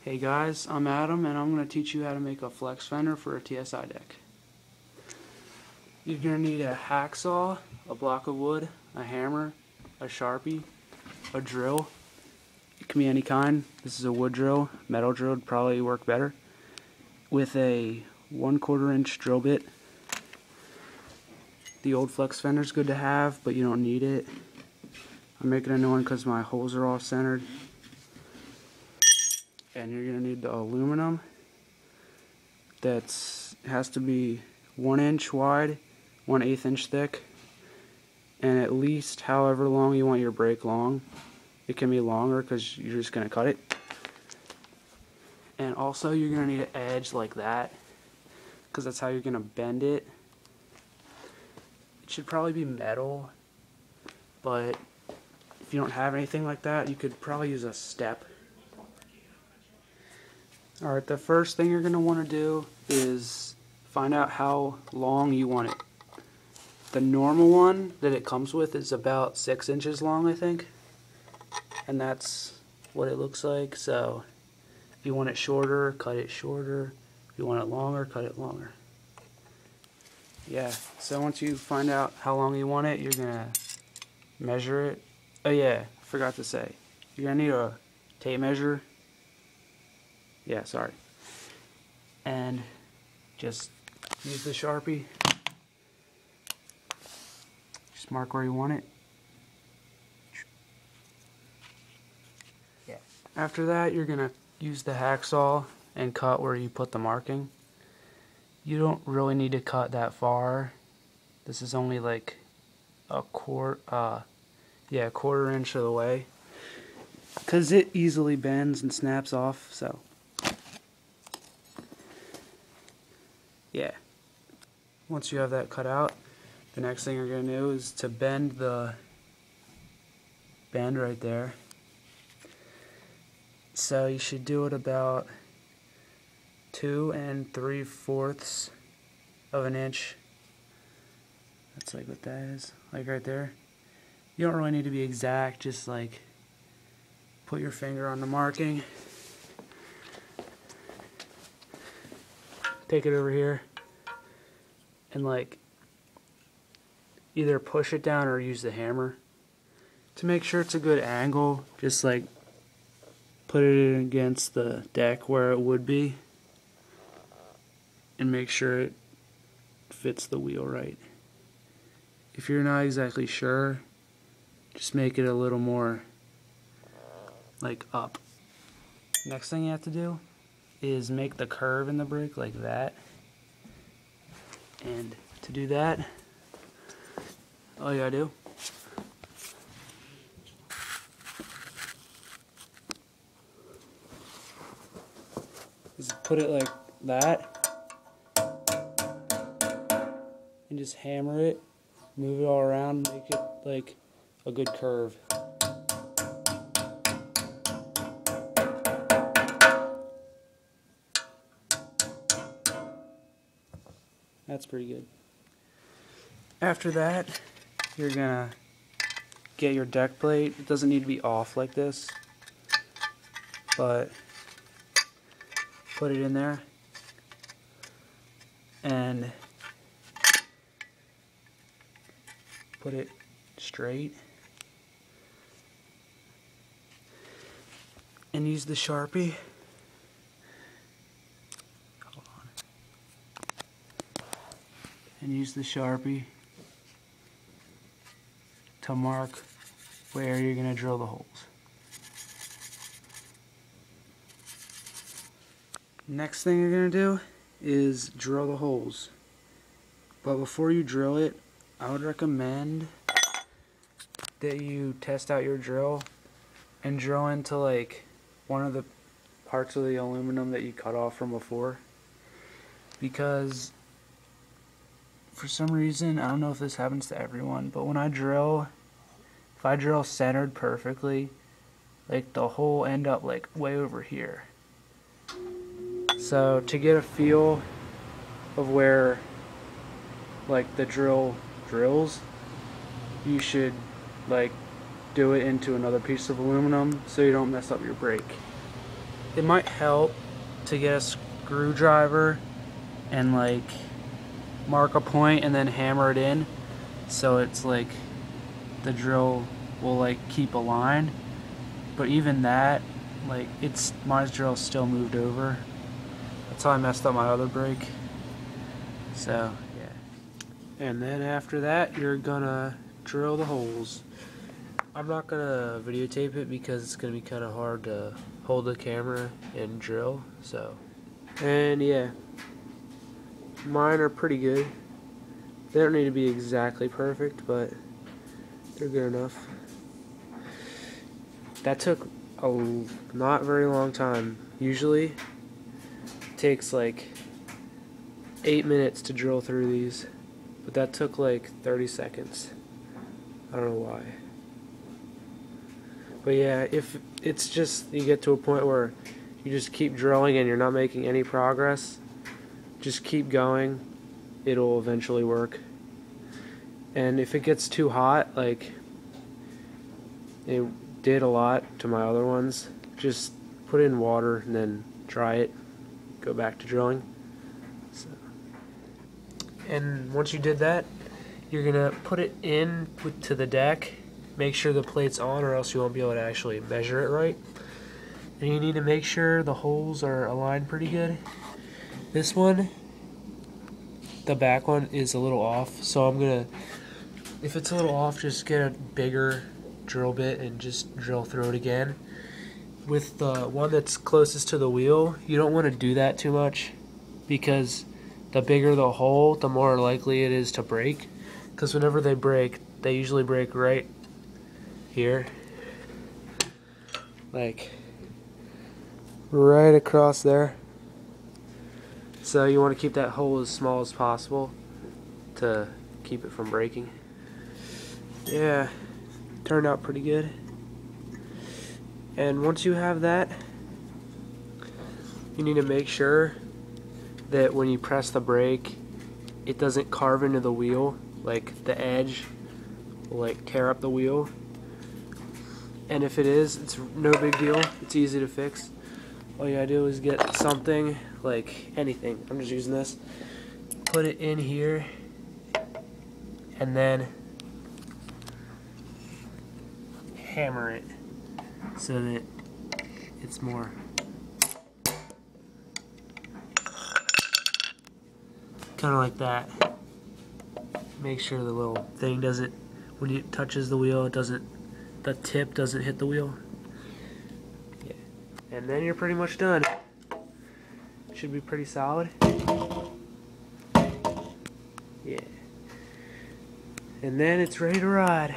Hey guys, I'm Adam and I'm going to teach you how to make a Flexfender for a TSI deck. You're going to need a hacksaw, a block of wood, a hammer, a Sharpie, a drill. It can be any kind. This is a wood drill. Metal drill would probably work better. With a 1/4 inch drill bit. The old Flexfender is good to have, but you don't need it. I'm making a new one because my holes are all centered. And you're going to need the aluminum that has to be 1 inch wide, 1/8 inch thick, and at least however long you want your break long. It can be longer because you're just going to cut it. And also you're going to need an edge like that because that's how you're going to bend it. It should probably be metal, but if you don't have anything like that, you could probably use a step. Alright, the first thing you're going to want to do is find out how long you want it. The normal one that it comes with is about 6 inches long, I think. And that's what it looks like. So if you want it shorter, cut it shorter. If you want it longer, cut it longer. Yeah, so once you find out how long you want it, you're going to measure it. Oh yeah, I forgot to say. You're going to need a tape measure. Yeah, sorry. And just use the Sharpie. Just mark where you want it. Yeah. After that, you're gonna use the hacksaw and cut where you put the marking. You don't really need to cut that far. This is only like a quarter inch of the way, because it easily bends and snaps off. So yeah, once you have that cut out, the next thing you're going to do is to bend the bend right there. So you should do it about 2 3/4 of an inch. That's like what that is, like right there. You don't really need to be exact, just like put your finger on the marking. Take it over here and like either push it down or use the hammer. To make sure it's a good angle, just like put it against the deck where it would be and make sure it fits the wheel right. If you're not exactly sure, just make it a little more like up. Next thing you have to do is make the curve in the brick like that. And to do that, all you gotta do is put it like that and just hammer it, move it all around, make it like a good curve. That's pretty good. After that, you're gonna get your deck plate. It doesn't need to be off like this, but put it in there and put it straight and use the Sharpie. And use the Sharpie to mark where you're going to drill the holes. Next thing you're going to do is drill the holes. But before you drill it, I would recommend that you test out your drill and drill into like one of the parts of the aluminum that you cut off from before. Because for some reason, I don't know if this happens to everyone, but when I drill, if I drill centered perfectly, like the hole end up like way over here. So to get a feel of where like the drill drills, you should like do it into another piece of aluminum so you don't mess up your brake. it might help to get a screwdriver and like mark a point and then hammer it in, so it's like the drill will like keep aligned. But even that, like my drill still moved over. That's how I messed up my other brake. So yeah. And then after that, you're gonna drill the holes. I'm not gonna videotape it because it's gonna be kind of hard to hold the camera and drill. So, and yeah, mine are pretty good. They don't need to be exactly perfect, but they're good enough. That took a not very long time. Usually it takes like 8 minutes to drill through these, but that took like 30 seconds. I don't know why. But yeah, if it's just you get to a point where you just keep drilling and you're not making any progress, just keep going. It'll eventually work. And if it gets too hot, like it did a lot to my other ones, just put it in water and then dry it, go back to drilling. So, and once you did that, you're gonna put it in to the deck, make sure the plate's on or else you won't be able to actually measure it right. And you need to make sure the holes are aligned pretty good. This one, the back one, is a little off, so I'm gonna, if it's a little off, just get a bigger drill bit and just drill through it again. With the one that's closest to the wheel, you don't want to do that too much, because the bigger the hole, the more likely it is to break. Because whenever they break, they usually break right here, like right across there. So you want to keep that hole as small as possible to keep it from breaking. Yeah, turned out pretty good. And once you have that, you need to make sure that when you press the brake, it doesn't carve into the wheel. Like the edge will like tear up the wheel. And if it is, it's no big deal. It's easy to fix. All you gotta do is get something, like anything. I'm just using this. Put it in here, and then hammer it so that it's more kind of like that. Make sure the little thing doesn't, when it touches the wheel, it doesn't, the tip doesn't hit the wheel. Yeah. And then you're pretty much done. Should be pretty solid. Yeah. And then it's ready to ride.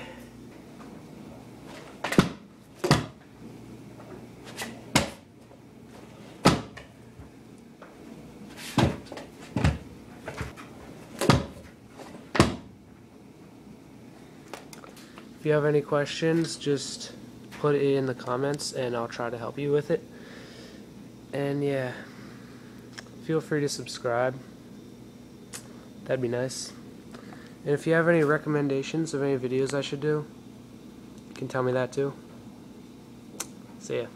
If you have any questions, just put it in the comments and I'll try to help you with it. And yeah, feel free to subscribe. That'd be nice. And if you have any recommendations of any videos I should do, you can tell me that too. See ya.